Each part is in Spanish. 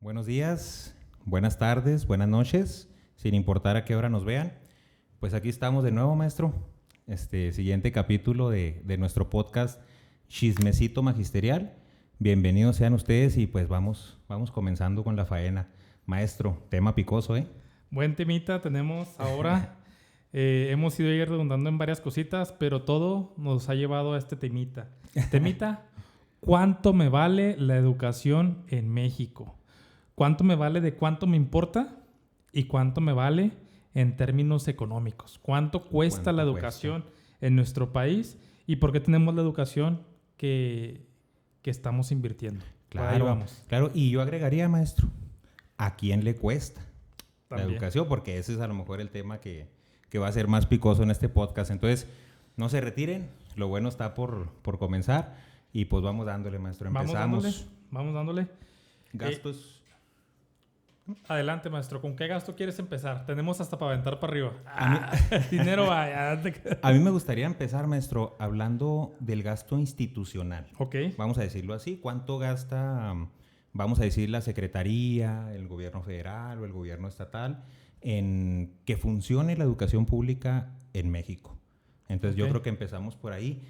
Buenos días, buenas tardes, buenas noches, sin importar a qué hora nos vean. Pues aquí estamos de nuevo, maestro. Siguiente capítulo de nuestro podcast Chismecito Magisterial. Bienvenidos sean ustedes y pues vamos comenzando con la faena. Maestro, tema picoso, ¿eh? Buen temita tenemos ahora. Hemos ido ahí redundando en varias cositas, pero todo nos ha llevado a este temita. Temita, ¿cuánto me vale la educación en México? ¿Cuánto me vale de cuánto me importa? ¿Y cuánto me vale en términos económicos? ¿Cuánto cuesta la educación en nuestro país? ¿Y por qué tenemos la educación que estamos invirtiendo? Claro, por ahí vamos. Claro, y yo agregaría, maestro, ¿a quién le cuesta También la educación? Porque ese es a lo mejor el tema que va a ser más picoso en este podcast. Entonces, no se retiren, lo bueno está por comenzar y pues vamos dándole, maestro. Empezamos. Vamos dándole. Gastos. Adelante, maestro. ¿Con qué gasto quieres empezar? Tenemos hasta para aventar para arriba. Dinero vaya. A mí me gustaría empezar, maestro, hablando del gasto institucional. Ok. Vamos a decirlo así. ¿Cuánto gasta, vamos a decir, la Secretaría, el gobierno federal o el gobierno estatal en que funcione la educación pública en México? Entonces, yo creo que empezamos por ahí.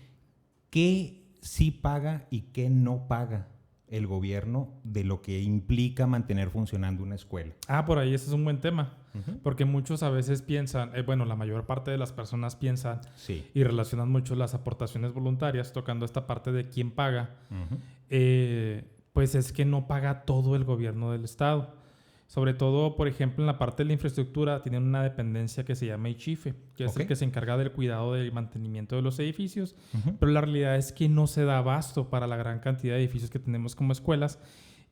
¿Qué sí paga y qué no paga el gobierno de lo que implica mantener funcionando una escuela? Por ahí ese es un buen tema. Porque muchos a veces piensan, la mayor parte de las personas piensan y relacionan mucho las aportaciones voluntarias, tocando esta parte de quién paga. Pues es que no paga todo el gobierno del estado. Sobre todo, por ejemplo, en la parte de la infraestructura tienen una dependencia que se llama ICHIFE, que es el que se encarga del cuidado del mantenimiento de los edificios, pero la realidad es que no se da abasto para la gran cantidad de edificios que tenemos como escuelas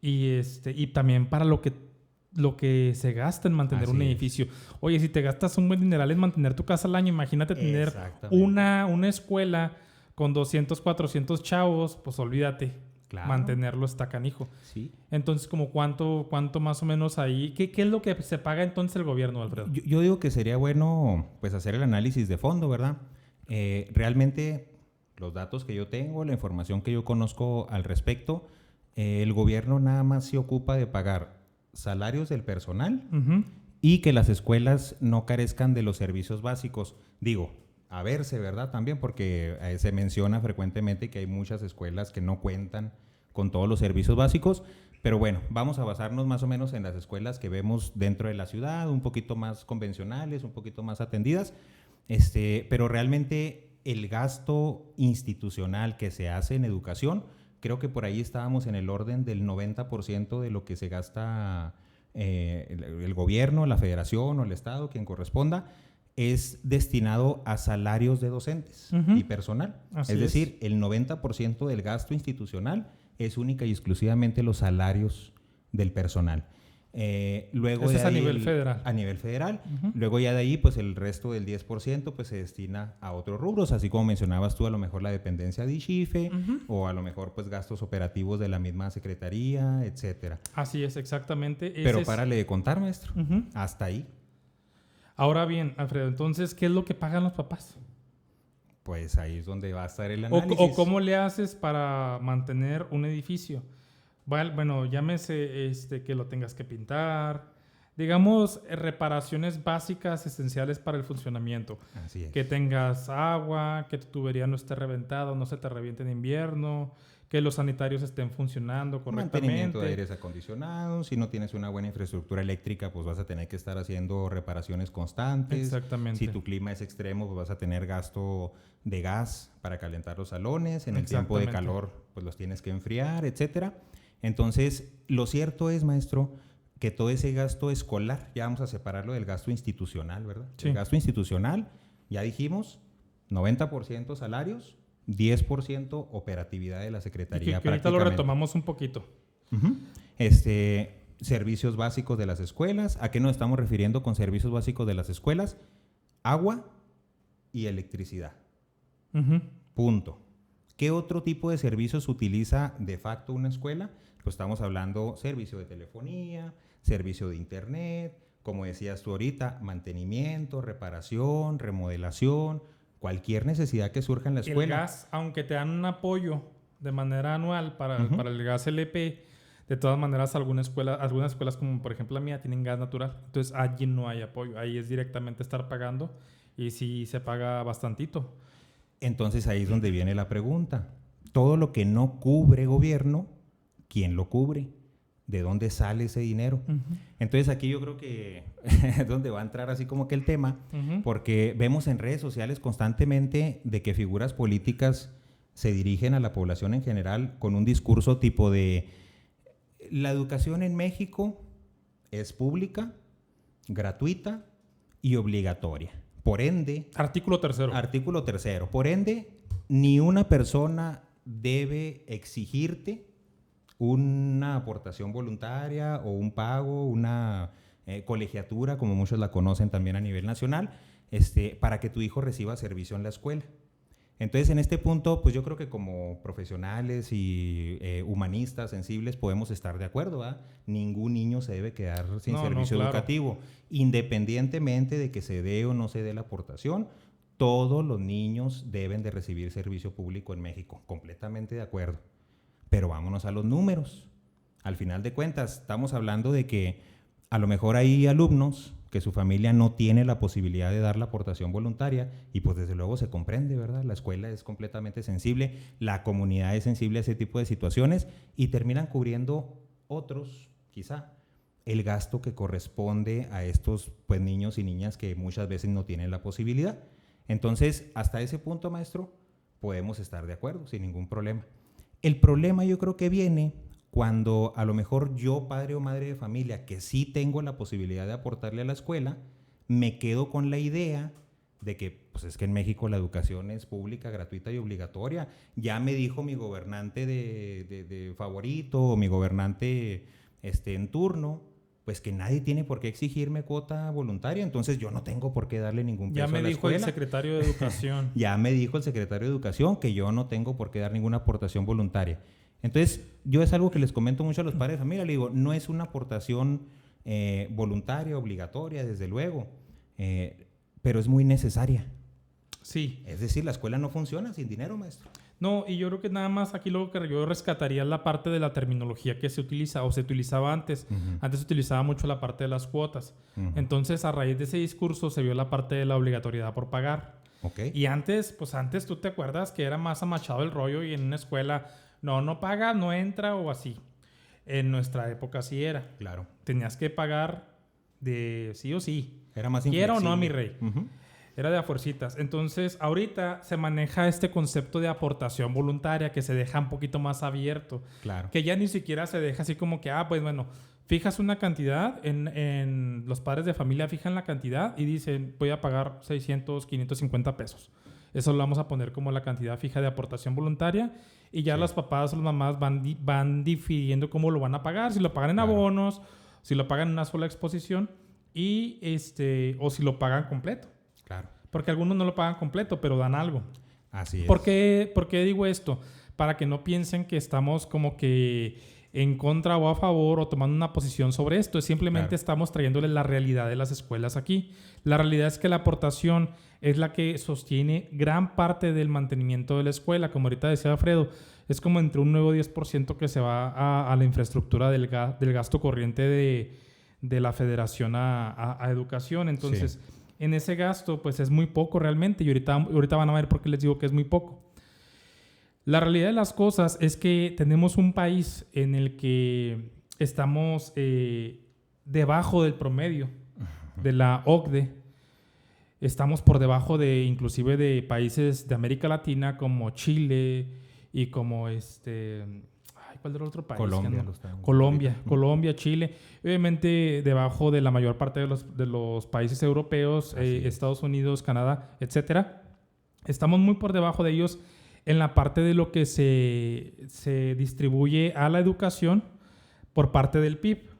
y también para lo que se gasta en mantener un edificio. Oye, si te gastas un buen dineral en mantener tu casa al año, imagínate tener una escuela con 200, 400 chavos, pues olvídate. Claro. Mantenerlo está canijo. Sí. Entonces, como ¿cuánto más o menos ahí? ¿Qué es lo que se paga entonces el gobierno, Alfredo? Yo digo que sería bueno pues hacer el análisis de fondo, ¿verdad? Realmente los datos que yo tengo, la información que yo conozco al respecto, el gobierno nada más se ocupa de pagar salarios del personal y que las escuelas no carezcan de los servicios básicos. Digo, a verse, ¿verdad? También porque se menciona frecuentemente que hay muchas escuelas que no cuentan con todos los servicios básicos, pero bueno, vamos a basarnos más o menos en las escuelas que vemos dentro de la ciudad, un poquito más convencionales, un poquito más atendidas, pero realmente el gasto institucional que se hace en educación, creo que por ahí estábamos en el orden del 90% de lo que se gasta el gobierno, la federación o el estado, quien corresponda, es destinado a salarios de docentes y personal. Es decir, el 90% del gasto institucional es única y exclusivamente los salarios del personal. Luego eso es a nivel federal. A nivel federal. Luego ya de ahí, pues el resto del 10% pues se destina a otros rubros, así como mencionabas tú, a lo mejor la dependencia de ICHIFE o a lo mejor pues gastos operativos de la misma secretaría, etcétera. Así es, exactamente. Pero párale de contar, maestro. Hasta ahí. Ahora bien, Alfredo, entonces, ¿qué es lo que pagan los papás? Pues ahí es donde va a estar el análisis. ¿O cómo le haces para mantener un edificio? Bueno, llámese que lo tengas que pintar. Digamos, reparaciones básicas esenciales para el funcionamiento. Así es. Que tengas agua, que tu tubería no esté reventada, no se te reviente en invierno, que los sanitarios estén funcionando correctamente. Mantenimiento de aires acondicionados. Si no tienes una buena infraestructura eléctrica, pues vas a tener que estar haciendo reparaciones constantes. Exactamente. Si tu clima es extremo, pues vas a tener gasto de gas para calentar los salones. En el tiempo de calor, pues los tienes que enfriar, etcétera. Entonces, lo cierto es, maestro, que todo ese gasto escolar, ya vamos a separarlo del gasto institucional, ¿verdad? Sí. El gasto institucional, ya dijimos, 90% salarios, 10% operatividad de la Secretaría. Que ahorita lo retomamos un poquito. Servicios básicos de las escuelas. ¿A qué nos estamos refiriendo con servicios básicos de las escuelas? Agua y electricidad. Punto. ¿Qué otro tipo de servicios utiliza de facto una escuela? Pues estamos hablando servicio de telefonía, servicio de internet, como decías tú ahorita, mantenimiento, reparación, remodelación, cualquier necesidad que surja en la escuela. El gas, aunque te dan un apoyo de manera anual para el gas LP, de todas maneras algunas escuelas como por ejemplo la mía tienen gas natural. Entonces allí no hay apoyo. Ahí es directamente estar pagando y sí se paga bastantito. Entonces ahí es donde viene la pregunta. Todo lo que no cubre gobierno, ¿quién lo cubre? ¿De dónde sale ese dinero? Entonces aquí yo creo que es donde va a entrar así como que el tema, porque vemos en redes sociales constantemente de que figuras políticas se dirigen a la población en general con un discurso tipo de la educación en México es pública, gratuita y obligatoria. Por ende... Artículo 3. Artículo 3. Por ende, ni una persona debe exigirte una aportación voluntaria o un pago, una colegiatura, como muchos la conocen también a nivel nacional, para que tu hijo reciba servicio en la escuela. Entonces, en este punto, pues yo creo que como profesionales y humanistas sensibles podemos estar de acuerdo, ¿verdad? Ningún niño se debe quedar sin servicio educativo. Independientemente de que se dé o no se dé la aportación, todos los niños deben de recibir servicio público en México. Completamente de acuerdo. Pero vámonos a los números. Al final de cuentas, estamos hablando de que a lo mejor hay alumnos que su familia no tiene la posibilidad de dar la aportación voluntaria y pues desde luego se comprende, ¿verdad? La escuela es completamente sensible, la comunidad es sensible a ese tipo de situaciones y terminan cubriendo otros, quizá, el gasto que corresponde a estos pues, niños y niñas que muchas veces no tienen la posibilidad. Entonces, hasta ese punto, maestro, podemos estar de acuerdo sin ningún problema. El problema yo creo que viene cuando a lo mejor yo, padre o madre de familia, que sí tengo la posibilidad de aportarle a la escuela, me quedo con la idea de que, pues es que en México la educación es pública, gratuita y obligatoria. Ya me dijo mi gobernante de favorito o mi gobernante en turno, pues que nadie tiene por qué exigirme cuota voluntaria, entonces yo no tengo por qué darle ningún peso a la escuela. Ya me dijo el secretario de Educación. Ya me dijo el secretario de Educación que yo no tengo por qué dar ninguna aportación voluntaria. Entonces, yo es algo que les comento mucho a los padres de familia, le digo, no es una aportación voluntaria, obligatoria, desde luego, pero es muy necesaria. Sí. Es decir, la escuela no funciona sin dinero, maestro. No, y yo creo que nada más aquí lo que yo rescataría es la parte de la terminología que se utiliza o se utilizaba antes. Antes se utilizaba mucho la parte de las cuotas. Entonces, a raíz de ese discurso se vio la parte de la obligatoriedad por pagar. Okay. Y antes tú te acuerdas que era más amachado el rollo y en una escuela... No paga, no entra o así. En nuestra época sí era. Claro. Tenías que pagar de sí o sí. Era más Quiera o no, mi rey. Era de a fuercitas. Entonces, ahorita se maneja este concepto de aportación voluntaria que se deja un poquito más abierto. Claro. Que ya ni siquiera se deja así como que, pues bueno, fijas una cantidad. En los padres de familia fijan la cantidad y dicen, voy a pagar 600, 550 pesos. Eso lo vamos a poner como la cantidad fija de aportación voluntaria. Y ya los papás o las mamás van difiriendo cómo lo van a pagar. Si lo pagan en abonos, si lo pagan en una sola exposición y o si lo pagan completo. Claro. Porque algunos no lo pagan completo, pero dan algo. Así es. ¿Por qué digo esto? Para que no piensen que estamos como que en contra o a favor o tomando una posición sobre esto. Simplemente estamos trayéndole la realidad de las escuelas aquí. La realidad es que la aportación es la que sostiene gran parte del mantenimiento de la escuela. Como ahorita decía Alfredo, es como entre un 9 o 10% que se va a la infraestructura del gasto corriente de la federación a educación. Entonces, en ese gasto, pues es muy poco realmente. Y ahorita van a ver por qué les digo que es muy poco. La realidad de las cosas es que tenemos un país en el que estamos debajo del promedio de la OCDE. Estamos por debajo inclusive de países de América Latina como Chile y como ¿cuál era el otro país? Colombia, Chile. Obviamente debajo de la mayor parte de los países europeos, Estados Unidos, Canadá, etcétera. Estamos muy por debajo de ellos en la parte de lo que se distribuye a la educación por parte del PIB,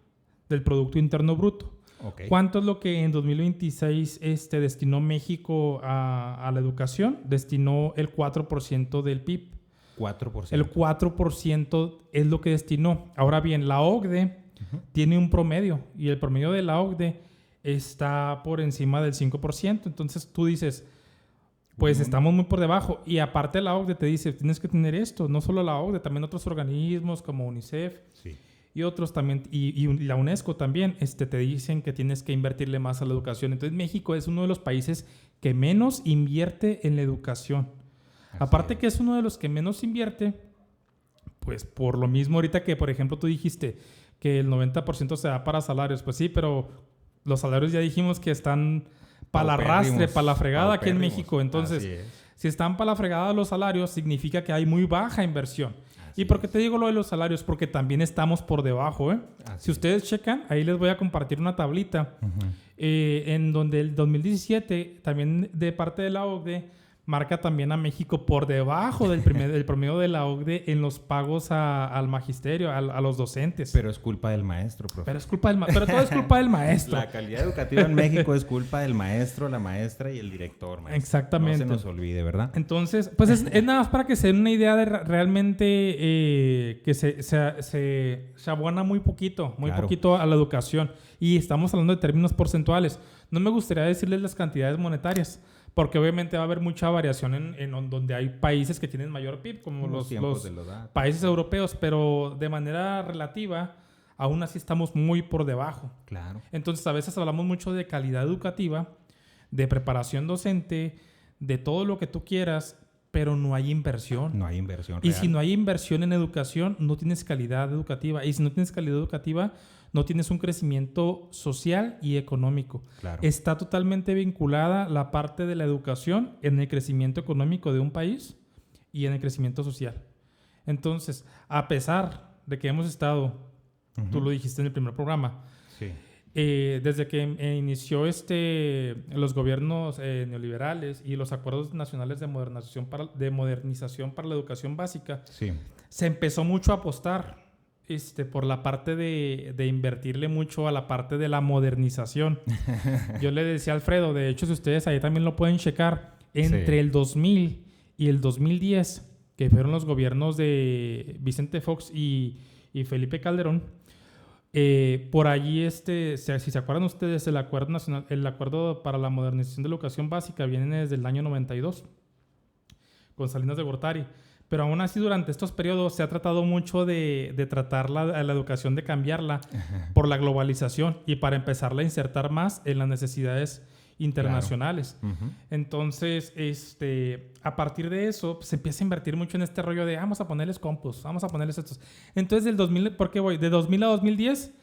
del Producto Interno Bruto. Okay. ¿Cuánto es lo que en 2026 destinó México a la educación? Destinó el 4% del PIB. 4%. El 4% es lo que destinó. Ahora bien, la OCDE tiene un promedio y el promedio de la OCDE está por encima del 5%. Entonces tú dices, pues estamos muy por debajo. Y aparte la OCDE te dice, tienes que tener esto. No solo la OCDE, también otros organismos como UNICEF y otros también. Y la UNESCO también te dicen que tienes que invertirle más a la educación. Entonces México es uno de los países que menos invierte en la educación. Aparte que es uno de los que menos invierte, pues por lo mismo ahorita que, por ejemplo, tú dijiste que el 90% se da para salarios. Pues sí, pero los salarios ya dijimos que están para la arrastre, para la fregada aquí en México. Entonces, si están para la fregada los salarios, significa que hay muy baja inversión. ¿Y por qué te digo lo de los salarios? Porque también estamos por debajo, ¿eh? Si ustedes checan, ahí les voy a compartir una tablita en donde el 2017, también de parte de la OCDE, marca también a México por debajo del promedio de la OCDE en los pagos al magisterio, a los docentes. Pero es culpa del maestro, profe. Pero todo es culpa del maestro. La calidad educativa en México es culpa del maestro, la maestra y el director, maestro. Exactamente. No se nos olvide, ¿verdad? Entonces, pues es nada más para que se den una idea de realmente que se abona muy poquito a la educación. Y estamos hablando de términos porcentuales. No me gustaría decirles las cantidades monetarias, porque obviamente va a haber mucha variación en donde hay países que tienen mayor PIB, como los países europeos, pero de manera relativa, aún así estamos muy por debajo. Claro. Entonces, a veces hablamos mucho de calidad educativa, de preparación docente, de todo lo que tú quieras, pero no hay inversión. No hay inversión real. Y real. Si no hay inversión en educación, no tienes calidad educativa. Y si no tienes calidad educativa, no tienes un crecimiento social y económico. Claro. Está totalmente vinculada la parte de la educación en el crecimiento económico de un país y en el crecimiento social. Entonces, a pesar de que hemos estado, tú lo dijiste en el primer programa, desde que inició los gobiernos neoliberales y los acuerdos nacionales de modernización para la educación básica, se empezó mucho a apostar por la parte de invertirle mucho a la parte de la modernización. Yo le decía a Alfredo, de hecho, si ustedes ahí también lo pueden checar, entre el 2000 y el 2010, que fueron los gobiernos de Vicente Fox y Felipe Calderón, por allí, si se acuerdan ustedes, el acuerdo nacional, el acuerdo para la modernización de la educación básica viene desde el año 92, con Salinas de Gortari. Pero aún así, durante estos periodos se ha tratado mucho de tratar la educación, de cambiarla por la globalización y para empezarla a insertar más en las necesidades internacionales. Claro. Entonces, a partir de eso, se empieza a invertir mucho en este rollo de vamos a ponerles compus, vamos a ponerles estos. Entonces, del 2000, ¿por qué voy? De 2000 a 2010,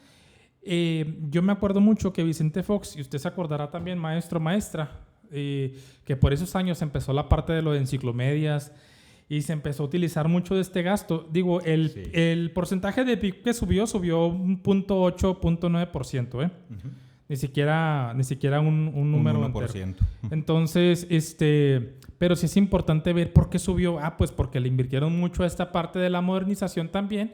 yo me acuerdo mucho que Vicente Fox, y usted se acordará también, maestro, maestra, que por esos años empezó la parte de lo de enciclomedias, y se empezó a utilizar mucho de este gasto. Digo, el porcentaje de PIB que subió un 0.8, 0.9%, Ni siquiera un número entero. Entonces, pero sí es importante ver por qué subió. Pues porque le invirtieron mucho a esta parte de la modernización también,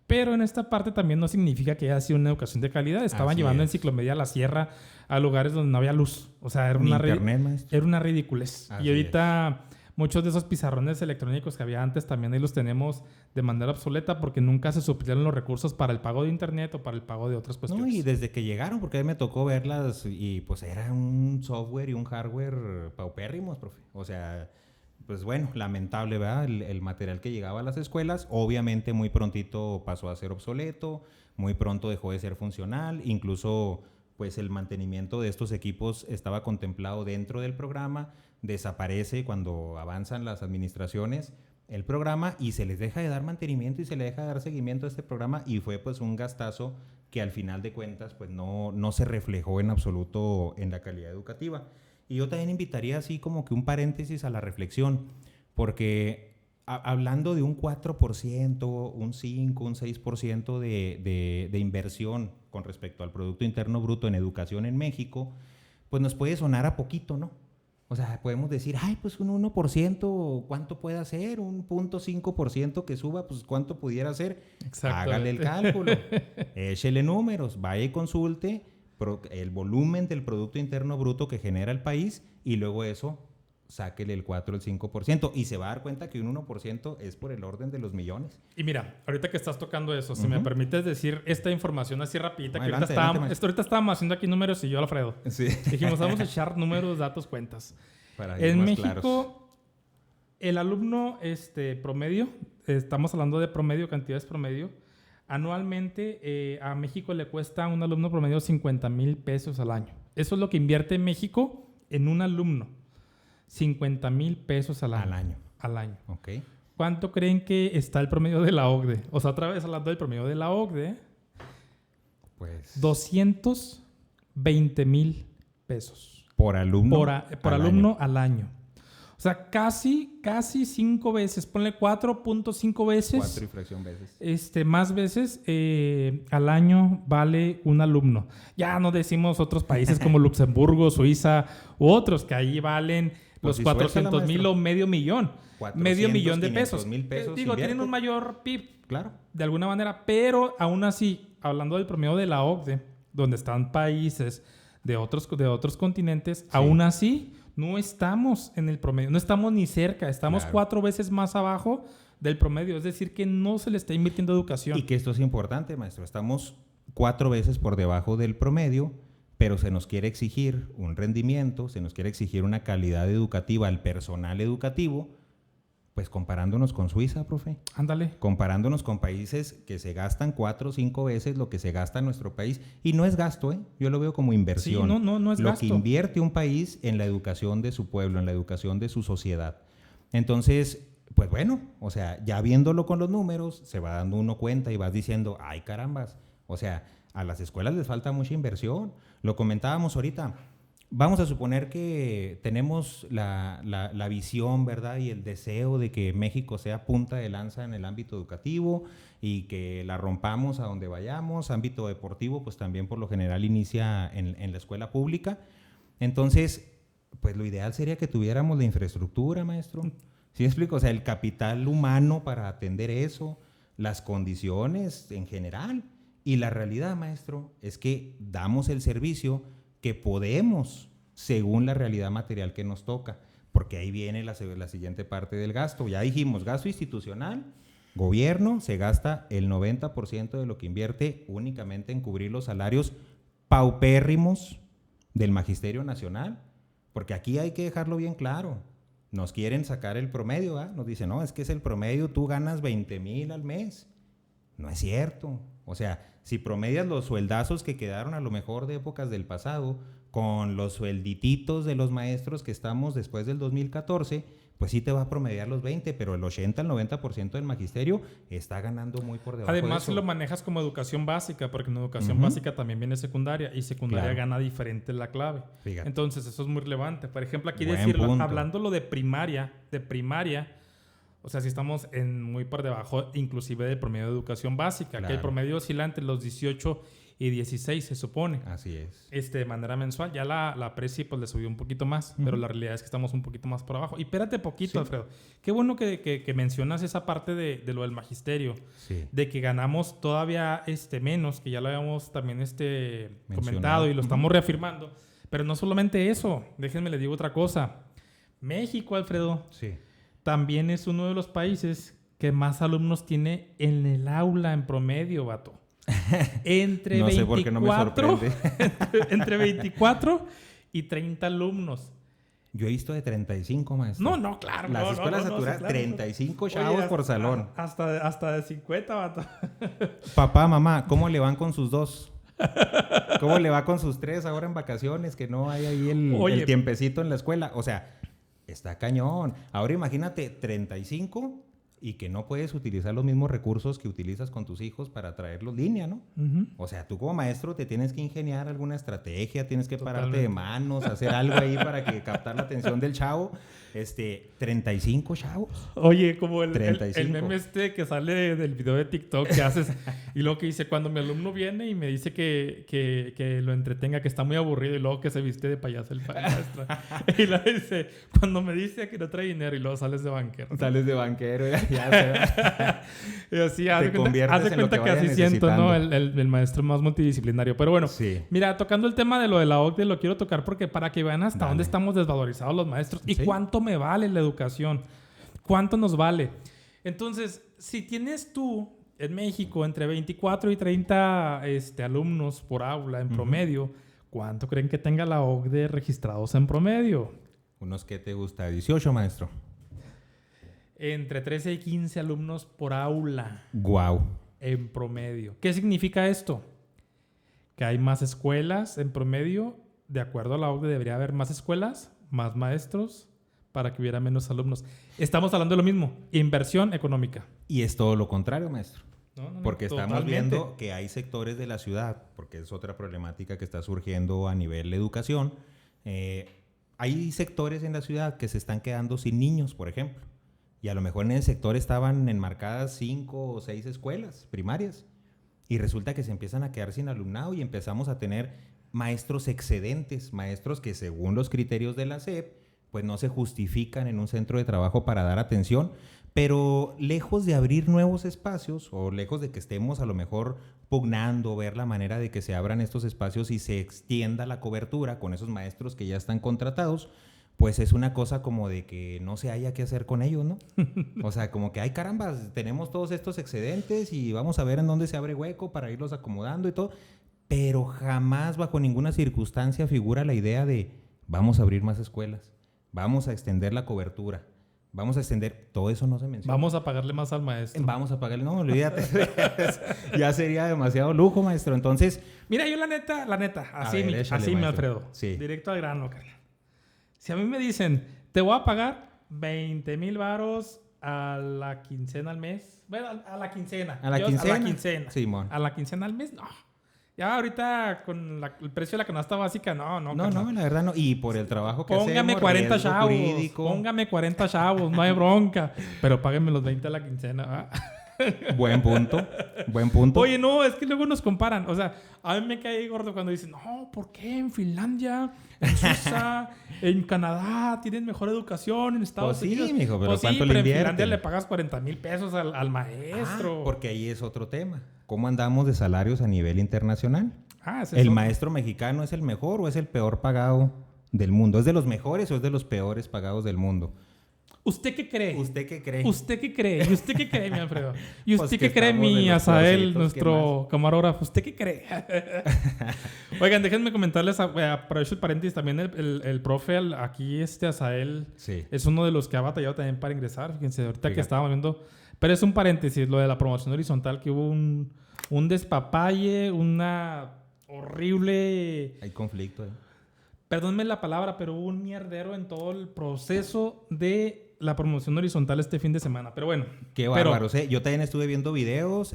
pero en esta parte también no significa que haya sido una educación de calidad. Estaban llevando enciclomedia a la sierra, a lugares donde no había luz. O sea, era una ridiculez. Y ahorita muchos de esos pizarrones electrónicos que había antes también ahí los tenemos de manera obsoleta porque nunca se suplieron los recursos para el pago de internet o para el pago de otras cuestiones. No, y desde que llegaron, porque a mí me tocó verlas y pues era un software y un hardware paupérrimos, profe. O sea, pues bueno, lamentable, ¿verdad? El material que llegaba a las escuelas, obviamente muy prontito pasó a ser obsoleto, muy pronto dejó de ser funcional, incluso pues el mantenimiento de estos equipos estaba contemplado dentro del programa, desaparece cuando avanzan las administraciones el programa y se les deja de dar mantenimiento y se le deja de dar seguimiento a este programa y fue pues un gastazo que al final de cuentas pues no se reflejó en absoluto en la calidad educativa. Y yo también invitaría así como que un paréntesis a la reflexión, porque hablando de un 4%, un 5%, un 6% de inversión con respecto al Producto Interno Bruto en educación en México, pues nos puede sonar a poquito, ¿no? O sea, podemos decir, pues un 1%, ¿cuánto puede hacer? Un 0.5% que suba, pues ¿cuánto pudiera hacer? Hágale el cálculo, échele números, vaya y consulte el volumen del Producto Interno Bruto que genera el país y luego eso, sáquele el 4 o el 5% y se va a dar cuenta que un 1% es por el orden de los millones. Y mira, ahorita que estás tocando eso, si me permites decir esta información así rapidita, adelante, que ahorita estábamos haciendo aquí números y yo, Alfredo. Sí. Dijimos, vamos a echar números, datos, cuentas. En México, el alumno promedio, estamos hablando de promedio, cantidades promedio, anualmente a México le cuesta a un alumno promedio 50,000 pesos al año. Eso es lo que invierte México en un alumno. 50,000 pesos al año. Al año. Ok. ¿Cuánto creen que está el promedio de la OCDE? O sea, otra vez hablando del promedio de la OCDE. Pues... 220,000 pesos. ¿Por alumno? Por alumno al año. O sea, casi 5 veces. Ponle 4.5 veces. 4 y fracción veces. Más veces al año vale un alumno. Ya no decimos otros países como Luxemburgo, Suiza u otros que ahí valen los 400,000 o medio millón. 400, medio millón de pesos. 500,000 pesos tienen un mayor PIB. Claro. De alguna manera. Pero aún así, hablando del promedio de la OCDE, donde están países de otros continentes, sí. Aún así no estamos en el promedio, no estamos ni cerca, estamos 4 veces más abajo del promedio, es decir, que no se le está invirtiendo educación. Y que esto es importante, maestro, estamos 4 veces por debajo del promedio, pero se nos quiere exigir un rendimiento, se nos quiere exigir una calidad educativa al personal educativo, pues comparándonos con Suiza, profe. Ándale. Comparándonos con países que se gastan 4 o 5 veces lo que se gasta en nuestro país. Y no es gasto, ¿eh? Yo lo veo como inversión. Sí, no es lo gasto. Lo que invierte un país en la educación de su pueblo, en la educación de su sociedad. Entonces, pues bueno, o sea, ya viéndolo con los números, se va dando uno cuenta y vas diciendo, ay carambas, o sea, a las escuelas les falta mucha inversión. Lo comentábamos ahorita. Vamos a suponer que tenemos la visión, ¿verdad? Y el deseo de que México sea punta de lanza en el ámbito educativo y que la rompamos a donde vayamos. Ámbito deportivo, pues también por lo general inicia en la escuela pública. Entonces, pues lo ideal sería que tuviéramos la infraestructura, maestro. ¿Sí me explico? O sea, el capital humano para atender eso, las condiciones en general. Y la realidad, maestro, es que damos el servicio que podemos según la realidad material que nos toca, porque ahí viene la siguiente parte del gasto. Ya dijimos, gasto institucional, gobierno se gasta el 90% de lo que invierte únicamente en cubrir los salarios paupérrimos del Magisterio Nacional, porque aquí hay que dejarlo bien claro. Nos quieren sacar el promedio, ¿eh? Nos dicen, no, es que es el promedio, tú ganas 20,000 al mes. No es cierto. O sea, si promedias los sueldazos que quedaron a lo mejor de épocas del pasado con los sueldititos de los maestros que estamos después del 2014, pues sí te va a promediar los 20, pero el 80 al 90% del magisterio está ganando muy por debajo. Además, de eso. si lo manejas como educación básica, porque en educación básica también viene secundaria, y secundaria gana diferente la clave. Fíjate. Entonces, eso es muy relevante. Por ejemplo, aquí Buen decirlo, punto. hablándolo de primaria, o sea, si estamos muy por debajo inclusive del promedio de educación básica, Claro. que el promedio oscila entre los 18 y 16, se supone. Así es. De manera mensual. Ya la Presi pues le subió un poquito más, pero la realidad es que estamos un poquito más por abajo. Y espérate poquito, sí. Alfredo. Qué bueno que mencionas esa parte de lo del magisterio. Sí. De que ganamos todavía menos, que ya lo habíamos también comentado y lo estamos reafirmando. Pero no solamente eso. Déjenme les digo otra cosa. México, Alfredo, sí. también es uno de los países que más alumnos tiene en el aula en promedio, vato. Entre no 24, sé por qué no me sorprende. entre 24 y 30 alumnos. Yo he visto de 35, maestro. No, claro. Las escuelas saturadas, claro. 35 chavos por salón. Hasta de 50, vato. Papá, mamá, ¿cómo le van con sus 2? ¿Cómo le va con sus 3 ahora en vacaciones? Que no hay ahí el tiempecito en la escuela. O sea, está cañón. Ahora imagínate 35 y que no puedes utilizar los mismos recursos que utilizas con tus hijos para traerlos línea, ¿no? O sea, tú como maestro te tienes que ingeniar alguna estrategia, tienes que pararte de manos, hacer algo ahí para que captar la atención del chavo. 35 chavos. Oye, como el 35. El meme que sale del video de TikTok que haces y luego que dice, cuando mi alumno viene y me dice que lo entretenga, que está muy aburrido y luego que se viste de payaso el maestro. Y luego dice, cuando me dice que no trae dinero y luego sales de banquero. Sales de banquero, ya y así, haz de cuenta que así siento, ¿no? El maestro más multidisciplinario. Pero bueno, sí. Mira, tocando el tema de lo de la OCDE, lo quiero tocar porque para que vean hasta dónde estamos desvalorizados los maestros y cuánto me vale la educación, cuánto nos vale. Entonces, si tienes tú en México entre 24 y 30 alumnos por aula en promedio, ¿cuánto creen que tenga la OCDE registrados en promedio? ¿Unos qué te gusta? ¿18, maestro? Entre 13 y 15 alumnos por aula. Guau. En promedio. ¿Qué significa esto? Que hay más escuelas en promedio. De acuerdo a la OCDE, debería haber más escuelas, más maestros, para que hubiera menos alumnos. Estamos hablando de lo mismo, inversión económica. Y es todo lo contrario, maestro. No, porque estamos viendo que hay sectores de la ciudad, porque es otra problemática que está surgiendo a nivel de educación. Hay sectores en la ciudad que se están quedando sin niños, por ejemplo. Y a lo mejor en el sector estaban enmarcadas 5 o 6 escuelas primarias. Y resulta que se empiezan a quedar sin alumnado y empezamos a tener maestros excedentes, maestros que según los criterios de la SEP, pues no se justifican en un centro de trabajo para dar atención. Pero lejos de abrir nuevos espacios o lejos de que estemos a lo mejor pugnando, ver la manera de que se abran estos espacios y se extienda la cobertura con esos maestros que ya están contratados, pues es una cosa como de que no se haya qué hacer con ellos, ¿no? O sea, como que, ay caramba, tenemos todos estos excedentes y vamos a ver en dónde se abre hueco para irlos acomodando y todo, pero jamás bajo ninguna circunstancia figura la idea de vamos a abrir más escuelas, vamos a extender la cobertura. Vamos a extender, todo eso no se menciona. Vamos a pagarle más al maestro. Vamos a pagarle, no, olvídate. Ya sería demasiado lujo, maestro. Entonces... Mira, yo la neta, así, mi Alfredo. Sí. Directo al grano, carnal. Si a mí me dicen, te voy a pagar 20,000 varos a la quincena al mes. Bueno, a la quincena. ¿A la quincena? Simón. A la quincena al mes, no. Ya ahorita con el precio de la canasta básica, no. No, la verdad no. Y por el trabajo que póngame hacemos, 40 chavos. Póngame 40 chavos, no hay bronca. Pero páguenme los 20 a la quincena. Buen punto. Oye, no, es que luego nos comparan. O sea, a mí me cae gordo cuando dicen, no, ¿por qué en Finlandia, en Suiza, en Canadá tienen mejor educación, en Estados Unidos? Sí, mijo, pero pues ¿cuánto sí, le pero invierten? en Finlandia le pagas 40,000 pesos al maestro. Porque ahí es otro tema. ¿Cómo andamos de salarios a nivel internacional? ¿El maestro mexicano es el mejor o es el peor pagado del mundo? ¿Es de los mejores o es de los peores pagados del mundo? ¿Usted qué cree? ¿Usted qué cree? ¿Usted qué cree? ¿Y usted qué cree, mi Alfredo? ¿Y usted Pues qué cree, mi Azael, nuestro camarógrafo? ¿Usted qué cree? Oigan, déjenme comentarles, aprovecho el paréntesis, también el profe, aquí Azael, sí, es uno de los que ha batallado también para ingresar. Fíjense, ahorita que estábamos viendo... Pero es un paréntesis, lo de la promoción horizontal, que hubo un despapalle, una horrible... Hay conflicto, Perdónme la palabra, pero hubo un mierdero en todo el proceso de la promoción horizontal este fin de semana. Pero bueno. Qué bárbaro. Yo también estuve viendo videos,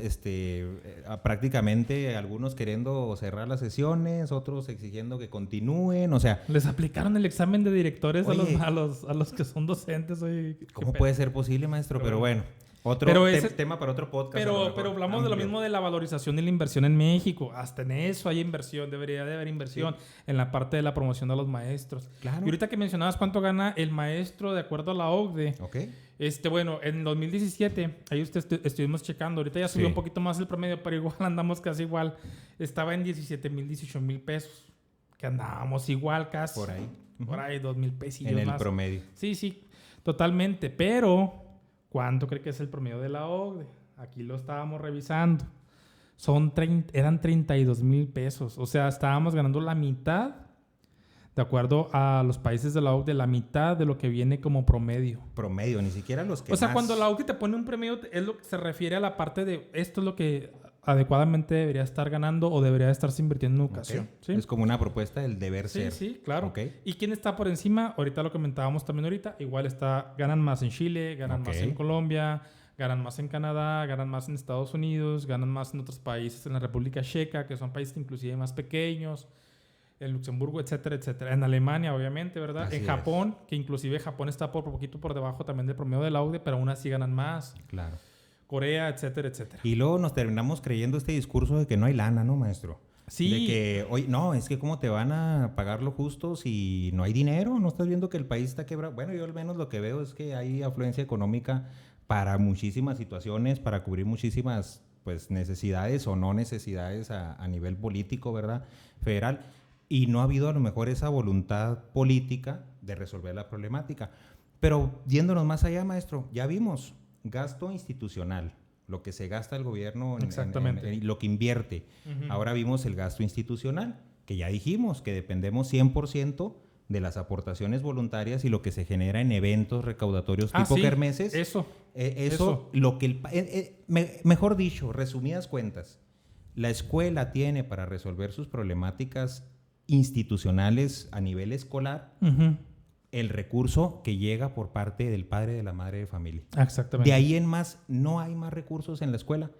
prácticamente algunos queriendo cerrar las sesiones, otros exigiendo que continúen, o sea... Les aplicaron el examen de directores a los que son docentes. Oye, ¿cómo puede ser posible, maestro? Pero bueno... tema para otro podcast. Pero hablamos de lo mismo de la valorización y la inversión en México. Hasta en eso hay inversión. Debería de haber inversión en la parte de la promoción de los maestros. Claro. Y ahorita que mencionabas cuánto gana el maestro de acuerdo a la OCDE. Okay. Bueno, en 2017, ahí estuvimos checando. Ahorita ya subió un poquito más el promedio, pero igual andamos casi igual. Estaba en 17,000, 18,000 pesos. Que andábamos igual casi. Por ahí. Por ahí, 2,000 pesillos más. En el más. promedio. Sí, totalmente. Pero... ¿cuánto cree que es el promedio de la OCDE? Aquí lo estábamos revisando. Eran 32,000 pesos. O sea, estábamos ganando la mitad, de acuerdo a los países de la OCDE, la mitad de lo que viene como promedio. Promedio, ni siquiera los que O sea, más... cuando la OCDE te pone un promedio, es lo que se refiere a la parte de esto es lo que adecuadamente debería estar ganando o debería estarse invirtiendo en educación. Okay. ¿Sí? Es como una propuesta del deber ser. Sí, claro. Okay. ¿Y quién está por encima? Ahorita lo comentábamos también ahorita. Igual ganan más en Chile, ganan más en Colombia, ganan más en Canadá, ganan más en Estados Unidos, ganan más en otros países, en la República Checa, que son países inclusive más pequeños, en Luxemburgo, etcétera, etcétera. En Alemania, obviamente, ¿verdad? Así en Japón, que inclusive Japón está por poquito por debajo también del promedio de la OCDE, pero aún así ganan más. Claro. Corea, etcétera, etcétera. Y luego nos terminamos creyendo este discurso de que no hay lana, ¿no, maestro? Sí. De que, oye, no, es que ¿cómo te van a pagar lo justo si no hay dinero? ¿No estás viendo que el país está quebrado? Bueno, yo al menos lo que veo es que hay afluencia económica para muchísimas situaciones, para cubrir muchísimas pues, necesidades o no necesidades a nivel político, ¿verdad? Federal. Y no ha habido a lo mejor esa voluntad política de resolver la problemática. Pero yéndonos más allá, maestro, ya vimos... gasto institucional, lo que se gasta el gobierno en lo que invierte. Ahora vimos el gasto institucional, que ya dijimos que dependemos 100% de las aportaciones voluntarias y lo que se genera en eventos recaudatorios tipo kermeses. Eso. Lo que mejor dicho, resumidas cuentas, la escuela tiene para resolver sus problemáticas institucionales a nivel escolar el recurso que llega por parte del padre y de la madre de familia. Exactamente. De ahí en más, no hay más recursos en la escuela.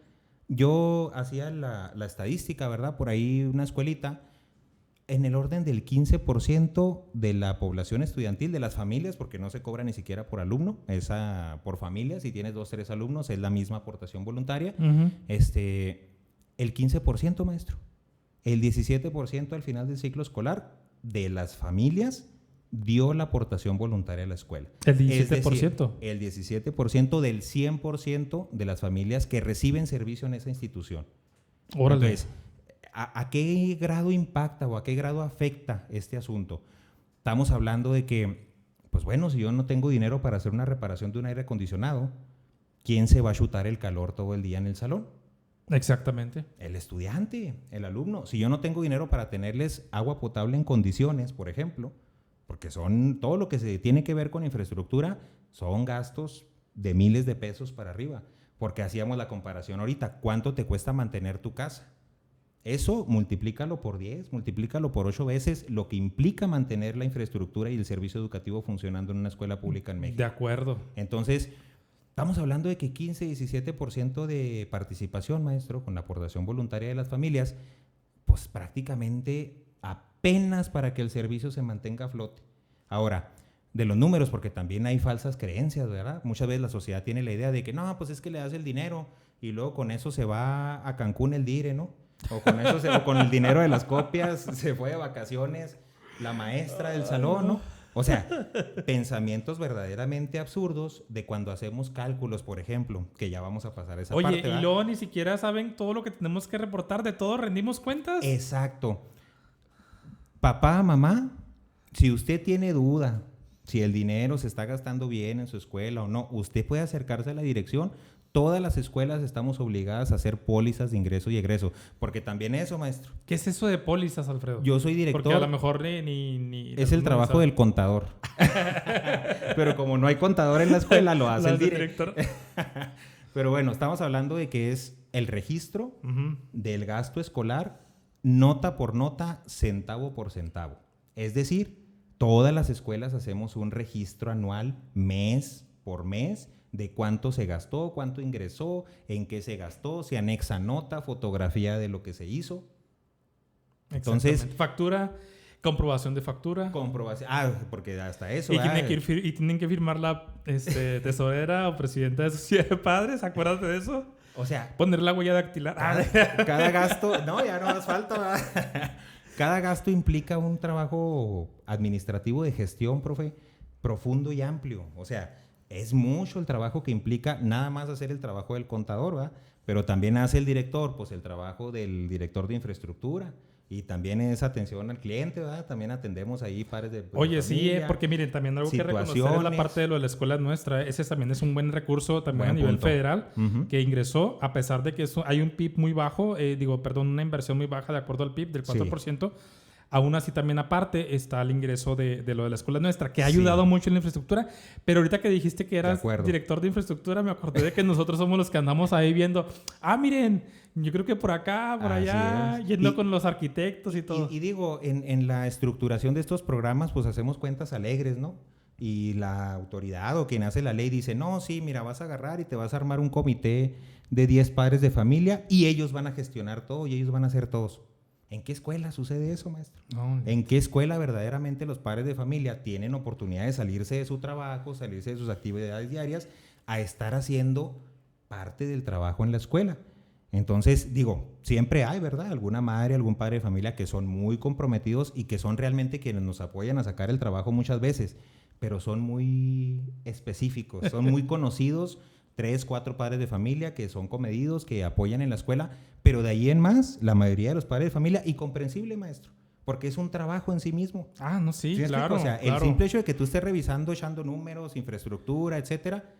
Yo hacía la estadística, ¿verdad? Por ahí una escuelita, en el orden del 15% de la población estudiantil, de las familias, porque no se cobra ni siquiera por alumno, es por familia. Si tienes 2, 3 alumnos, es la misma aportación voluntaria. El 15%, maestro. El 17% al final del ciclo escolar de las familias dio la aportación voluntaria a la escuela. ¿El 17%? Es decir, el 17% del 100% de las familias que reciben servicio en esa institución. Órale. Entonces, ¿a qué grado impacta o a qué grado afecta este asunto? Estamos hablando de que, pues bueno, si yo no tengo dinero para hacer una reparación de un aire acondicionado, ¿quién se va a chutar el calor todo el día en el salón? Exactamente. El estudiante, el alumno. Si yo no tengo dinero para tenerles agua potable en condiciones, por ejemplo, porque son todo lo que se tiene que ver con infraestructura, son gastos de miles de pesos para arriba. Porque hacíamos la comparación ahorita, ¿cuánto te cuesta mantener tu casa? Eso multiplícalo por 10, multiplícalo por 8 veces lo que implica mantener la infraestructura y el servicio educativo funcionando en una escuela pública en México. De acuerdo. Entonces, estamos hablando de que 15-17% de participación, maestro, con la aportación voluntaria de las familias, pues prácticamente apenas para que el servicio se mantenga a flote. Ahora, de los números, porque también hay falsas creencias, ¿verdad? Muchas veces la sociedad tiene la idea de que no, pues es que le das el dinero y luego con eso se va a Cancún el dire, ¿no? O con eso o con el dinero de las copias se fue de vacaciones la maestra del salón, ¿no? O sea, pensamientos verdaderamente absurdos de cuando hacemos cálculos, por ejemplo, que ya vamos a pasar esa parte. Oye, y luego ni siquiera saben todo lo que tenemos que reportar, de todo rendimos cuentas. Exacto. Papá, mamá, si usted tiene duda si el dinero se está gastando bien en su escuela o no, usted puede acercarse a la dirección. Todas las escuelas estamos obligadas a hacer pólizas de ingreso y egreso, porque también eso, maestro. ¿Qué es eso de pólizas, Alfredo? Yo soy director. Porque a lo mejor ni es el trabajo del contador. Pero como no hay contador en la escuela, lo hace el director. Pero bueno, estamos hablando de que es el registro del gasto escolar, nota por nota, centavo por centavo. Es decir, todas las escuelas hacemos un registro anual, mes por mes, de cuánto se gastó, cuánto ingresó, en qué se gastó, se anexa nota, fotografía de lo que se hizo. Entonces, factura, comprobación de factura. Porque hasta eso. Y tienen que firmar la tesorera o presidenta de sociedad de padres, acuérdate de eso. O sea, poner la huella dactilar. Cada gasto, no, ya no más falta, ¿verdad? Cada gasto implica un trabajo administrativo de gestión, profe, profundo y amplio. O sea, es mucho el trabajo que implica nada más hacer el trabajo del contador, ¿verdad? Pero también hace el director, pues el trabajo del director de infraestructura. Y también es atención al cliente, ¿verdad? También atendemos ahí pares de Oye, familia, sí, porque miren, también algo que reconocer es la parte de lo de la escuela nuestra. Ese también es un buen recurso también a nivel federal que ingresó, a pesar de que hay un PIB muy bajo, una inversión muy baja de acuerdo al PIB del 4%. Sí. Aún así, también aparte está el ingreso de lo de la escuela nuestra, que ha ayudado mucho en la infraestructura. Pero ahorita que dijiste que eras director de infraestructura, me acordé de que nosotros somos los que andamos ahí viendo. Miren, yo creo que por acá, por allá, yendo con los arquitectos y todo. Y digo, en la estructuración de estos programas, pues hacemos cuentas alegres, ¿no? Y la autoridad o quien hace la ley dice, no, sí, mira, vas a agarrar y te vas a armar un comité de 10 padres de familia y ellos van a gestionar todo y ellos van a hacer todos. ¿En qué escuela sucede eso, maestro? No. ¿En qué escuela verdaderamente los padres de familia tienen oportunidad de salirse de su trabajo, salirse de sus actividades diarias, a estar haciendo parte del trabajo en la escuela? Entonces, digo, siempre hay, ¿verdad? Alguna madre, algún padre de familia que son muy comprometidos y que son realmente quienes nos apoyan a sacar el trabajo muchas veces, pero son muy específicos, son muy conocidos, 3, 4 padres de familia que son comedidos, que apoyan en la escuela, pero de ahí en más, la mayoría de los padres de familia, y comprensible, maestro, porque es un trabajo en sí mismo. No, sí, claro. O sea, el simple hecho de que tú estés revisando, echando números, infraestructura, etcétera,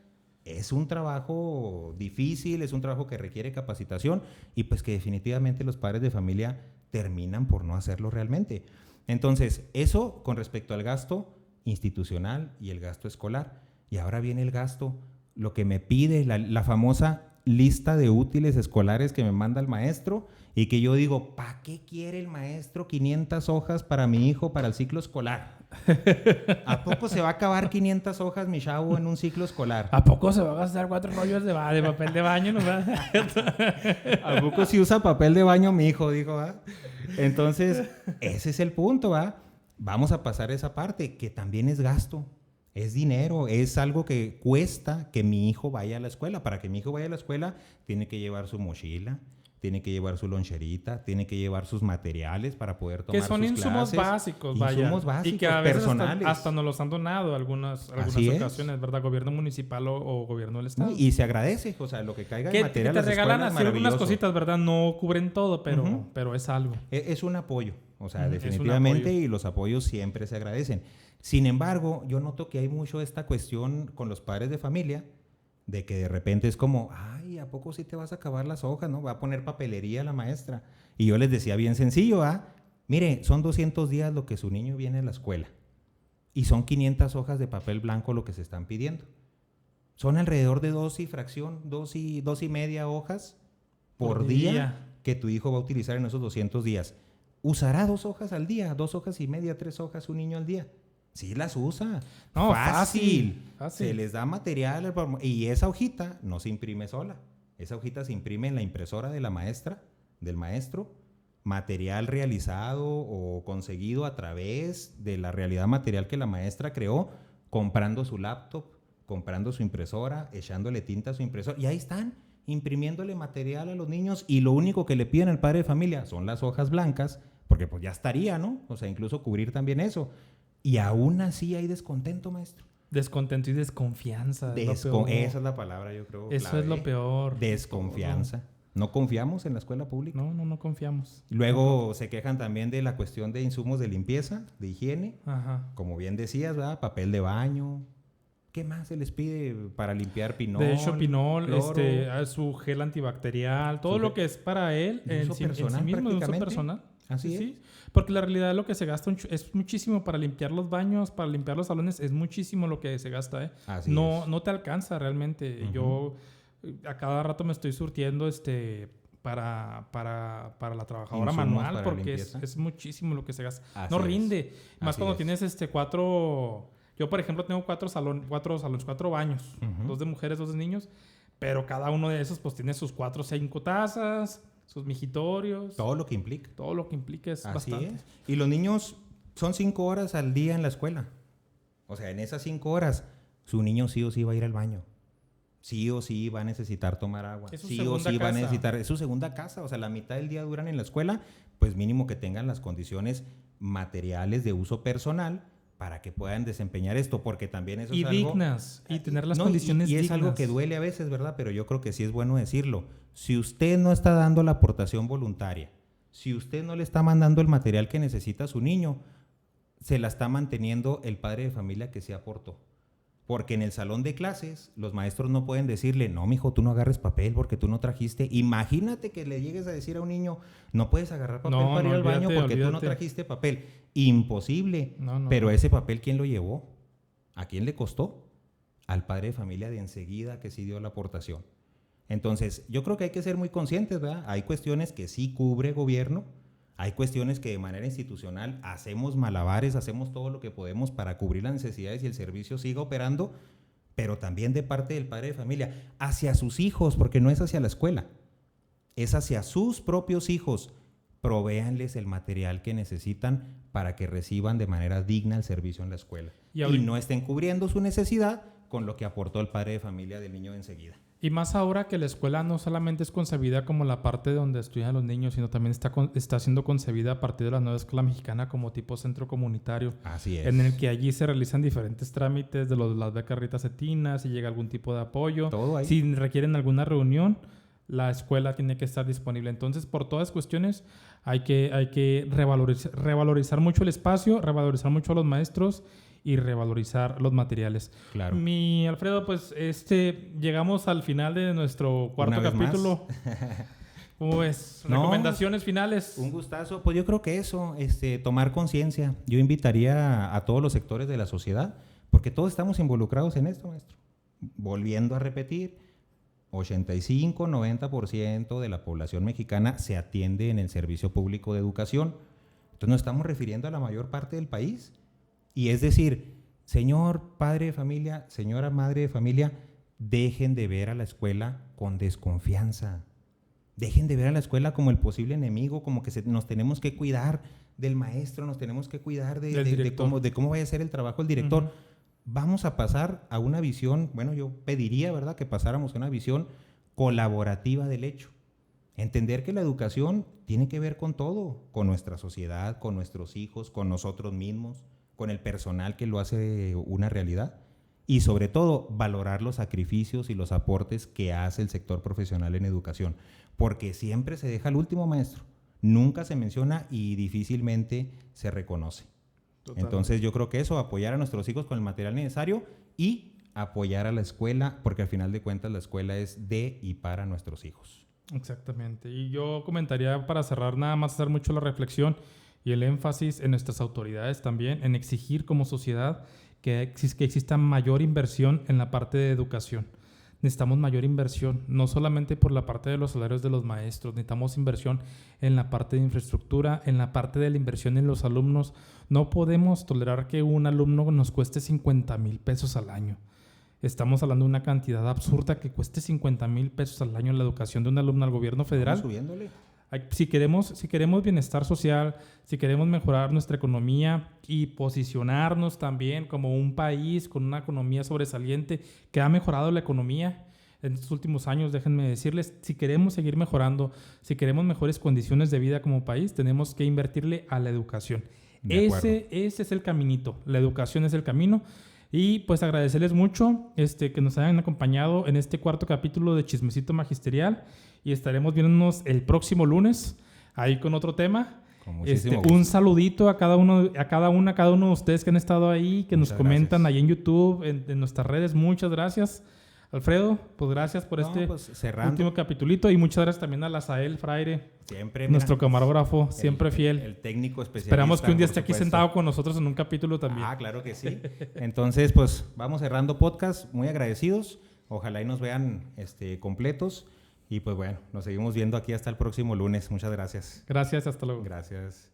es un trabajo difícil, es un trabajo que requiere capacitación y pues que definitivamente los padres de familia terminan por no hacerlo realmente. Entonces, eso con respecto al gasto institucional y el gasto escolar. Y ahora viene el gasto, lo que me pide, la famosa lista de útiles escolares que me manda el maestro y que yo digo, ¿para qué quiere el maestro 500 hojas para mi hijo para el ciclo escolar? ¿A poco se va a acabar 500 hojas, mi chavo, en un ciclo escolar? ¿A poco se va a gastar 4 rollos de papel de baño? ¿No? ¿A poco si usa papel de baño mi hijo? Digo, ¿va? Entonces, ese es el punto, ¿va? Vamos a pasar esa parte, que también es gasto. Es dinero, es algo que cuesta que mi hijo vaya a la escuela. Para que mi hijo vaya a la escuela, tiene que llevar su mochila, tiene que llevar su loncherita, tiene que llevar sus materiales para poder tomar sus clases. Que son insumos básicos, vaya. Insumos básicos, y que a veces personales. hasta nos los han donado algunas ocasiones, ¿verdad? Gobierno municipal o gobierno del estado. Y se agradece, o sea, lo que caiga en material. Que te regalan así algunas cositas, ¿verdad? No cubren todo, pero es algo. Es un apoyo, o sea, definitivamente, y los apoyos siempre se agradecen. Sin embargo, yo noto que hay mucho esta cuestión con los padres de familia, de que de repente es como, ay, ¿a poco sí te vas a acabar las hojas, no? Va a poner papelería la maestra. Y yo les decía bien sencillo, mire, son 200 días lo que su niño viene a la escuela. Y son 500 hojas de papel blanco lo que se están pidiendo. Son alrededor de 2 y media hojas por día que tu hijo va a utilizar en esos 200 días. ¿Usará 2 hojas al día? 2 hojas y media, 3 hojas un niño al día. Sí las usa. No, fácil. Se les da material y esa hojita no se imprime sola. Esa hojita se imprime en la impresora de la maestra, del maestro. Material realizado o conseguido a través de la realidad material que la maestra creó, comprando su laptop, comprando su impresora, echándole tinta a su impresora. Y ahí están, imprimiéndole material a los niños. Y lo único que le piden al padre de familia son las hojas blancas, porque pues ya estaría, ¿no? O sea, incluso cubrir también eso. Y aún así hay descontento, maestro. Descontento y desconfianza. Esa es la palabra, yo creo. Eso es lo peor. Desconfianza. ¿No confiamos en la escuela pública? No confiamos. Luego se quejan también de la cuestión de insumos de limpieza, de higiene. Ajá. Como bien decías, ¿verdad? Papel de baño. ¿Qué más se les pide para limpiar pinol? De hecho, pinol, su gel antibacterial, todo lo que es para él en sí mismo, de uso personal. Así es. Porque la realidad lo que se gasta es muchísimo para limpiar los baños, para limpiar los salones, es muchísimo lo que se gasta, ¿eh? No te alcanza realmente. Yo a cada rato me estoy surtiendo para la trabajadora manual, porque es muchísimo lo que se gasta. No rinde. Más cuando tienes 4... Yo, por ejemplo, tengo 4 baños. 2 de mujeres, 2 de niños. Pero cada uno de esos pues tiene sus 4 o 5 tazas, sus mijitorios. Todo lo que implica. Todo lo que implica es bastante. Es. Y los niños son 5 horas al día en la escuela. O sea, en esas 5 horas, su niño sí o sí va a ir al baño. Sí o sí va a necesitar tomar agua. Sí o sí va a necesitar... Es su segunda casa. O sea, la mitad del día duran en la escuela. Pues mínimo que tengan las condiciones materiales de uso personal para que puedan desempeñar esto, porque también eso es algo... Y dignas, y tener las condiciones dignas. Y es algo que duele a veces, ¿verdad? Pero yo creo que sí es bueno decirlo. Si usted no está dando la aportación voluntaria, si usted no le está mandando el material que necesita a su niño, se la está manteniendo el padre de familia que se aportó. Porque en el salón de clases, los maestros no pueden decirle, no, mijo, tú no agarres papel porque tú no trajiste. Imagínate que le llegues a decir a un niño, no puedes agarrar papel para ir al baño porque tú no trajiste papel. Imposible. Pero ese papel, ¿quién lo llevó? ¿A quién le costó? Al padre de familia de enseguida que sí dio la aportación. Entonces, yo creo que hay que ser muy conscientes, ¿verdad? Hay cuestiones que sí cubre gobierno. Hay cuestiones que de manera institucional hacemos malabares, hacemos todo lo que podemos para cubrir las necesidades y el servicio siga operando, pero también de parte del padre de familia, hacia sus hijos, porque no es hacia la escuela, es hacia sus propios hijos. Provéanles el material que necesitan para que reciban de manera digna el servicio en la escuela. Y no estén cubriendo su necesidad con lo que aportó el padre de familia del niño de enseguida. Y más ahora que la escuela no solamente es concebida como la parte donde estudian los niños, sino también está siendo concebida a partir de la nueva escuela mexicana como tipo centro comunitario. Así es. En el que allí se realizan diferentes trámites de las becas Rita Cetina, si llega algún tipo de apoyo. Todo ahí. Si requieren alguna reunión, la escuela tiene que estar disponible. Entonces, por todas cuestiones, hay que revalorizar mucho el espacio, revalorizar mucho a los maestros y revalorizar los materiales. Claro. Mi Alfredo, pues llegamos al final de nuestro cuarto capítulo. ¿Cómo ves? ¿Recomendaciones finales? Un gustazo. Pues yo creo que eso, tomar conciencia. Yo invitaría a todos los sectores de la sociedad, porque todos estamos involucrados en esto, maestro. Volviendo a repetir, 85-90% de la población mexicana se atiende en el servicio público de educación. Entonces nos estamos refiriendo a la mayor parte del país. Y es decir, señor padre de familia, señora madre de familia, dejen de ver a la escuela con desconfianza. Dejen de ver a la escuela como el posible enemigo, como que nos tenemos que cuidar del maestro, nos tenemos que cuidar de cómo vaya a ser el trabajo el director. Uh-huh. Vamos a pasar a una visión, bueno, yo pediría, ¿verdad?, que pasáramos a una visión colaborativa del hecho. Entender que la educación tiene que ver con todo, con nuestra sociedad, con nuestros hijos, con nosotros mismos, con el personal que lo hace una realidad. Y sobre todo, valorar los sacrificios y los aportes que hace el sector profesional en educación. Porque siempre se deja al último, maestro. Nunca se menciona y difícilmente se reconoce. Total. Entonces yo creo que eso, apoyar a nuestros hijos con el material necesario y apoyar a la escuela, porque al final de cuentas la escuela es de y para nuestros hijos. Exactamente. Y yo comentaría, para cerrar, nada más hacer mucho la reflexión y el énfasis en nuestras autoridades también, en exigir como sociedad que exista mayor inversión en la parte de educación. Necesitamos mayor inversión, no solamente por la parte de los salarios de los maestros, necesitamos inversión en la parte de infraestructura, en la parte de la inversión en los alumnos. No podemos tolerar que un alumno nos cueste 50,000 pesos al año. Estamos hablando de una cantidad absurda, que cueste 50,000 pesos al año la educación de un alumno al gobierno federal. Vamos subiéndole. Si queremos bienestar social, si queremos mejorar nuestra economía y posicionarnos también como un país con una economía sobresaliente, que ha mejorado la economía en estos últimos años, déjenme decirles, si queremos seguir mejorando, si queremos mejores condiciones de vida como país, tenemos que invertirle a la educación. Ese es el caminito, la educación es el camino. Y pues agradecerles mucho que nos hayan acompañado en este cuarto capítulo de Chismecito Magisterial, y estaremos viéndonos el próximo lunes ahí con otro tema. Un saludito a cada uno de ustedes que han estado ahí, que nos comentan ahí en YouTube, en nuestras redes. Muchas gracias, Alfredo. Pues gracias por último capitulito, y muchas gracias también a Lazael Fraire, siempre, nuestro camarógrafo, siempre fiel. El técnico especialista. Esperamos que un día esté aquí sentado con nosotros en un capítulo también. Claro que sí. Entonces, pues vamos cerrando podcast, muy agradecidos. Ojalá y nos vean completos. Y pues bueno, nos seguimos viendo aquí hasta el próximo lunes. Muchas gracias. Gracias, hasta luego. Gracias.